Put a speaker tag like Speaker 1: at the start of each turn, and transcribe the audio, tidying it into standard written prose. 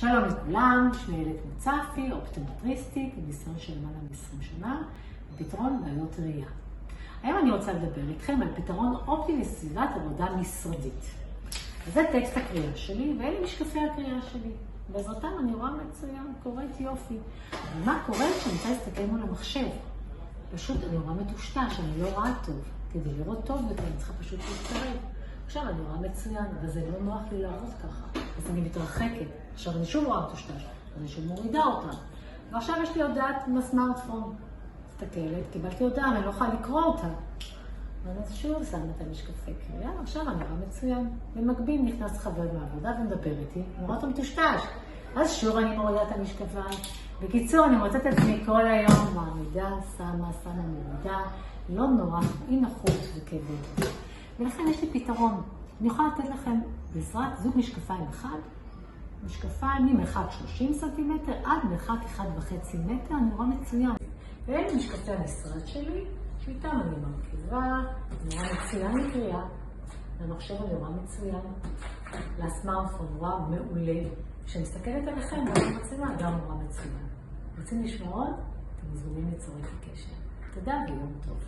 Speaker 1: שלום לכולם, שמי איילת מוצפי, אופטומטריסטית, עם ניסיון של למעלה מ-20 שנה, בפתרון בעיות ראייה. היום אני רוצה לדבר איתכם על פתרון אופטי לסביבת עבודה משרדית. זה טקסט הקריאה שלי, ואלה משקפי הקריאה שלי. בעזרתם אני רואה מצוין, קוראת יופי. אבל מה קורה כשאני רוצה להסתכל מול המחשב? פשוט אני רואה מטושטש, אני לא רואה טוב. כדי לראות טוב יותר, אני צריכה פשוט להתקרב. עכשיו אני רואה מצוין, אבל זה לא נוח לי לעבוד ככה. אז אני מתרחקת. עכשיו אני שוב רואה מטושטש, אני שוב מורידה אותה. ועכשיו יש לי הודעת בסמארטפון. מסתכלת, קיבלתי הודעה, אני לא יכולה לקרוא אותה. ואני שוב שמה את המשקפי קריאה, עכשיו אני רואה מצוין. במקביל נכנס חבר מהעבודה ומדבר איתי, אני רואה אותו מטושטש. אז שוב אני מורידה את המשקפיים. בקיצור, אני מוצאת את עצמי כל היום מעמידה, שמה, מורידה, לא נורא, אי נוחות וכבוד. ולכן יש לי פתרון. אני יכולה לתת לכם בעזרת זוג משקפיים אחד, משקפיים ממרחק 30 סנטימטר עד מרחק 1.5 מטר, אני רואה מצוין. ואלה משקפי המשרד שלי, שאיתם אני מרכיבה, אני רואה מצוין לקריאה, למחשב אני רואה מצוין, לסמארטפון רואה מעולה. כשאני מסתכלת עליכם, רואה מצוין, גם רואה מצוין. רוצים לשמוע עוד? אתם מוזמנים ליצור איתי קשר. תודה ויום טוב.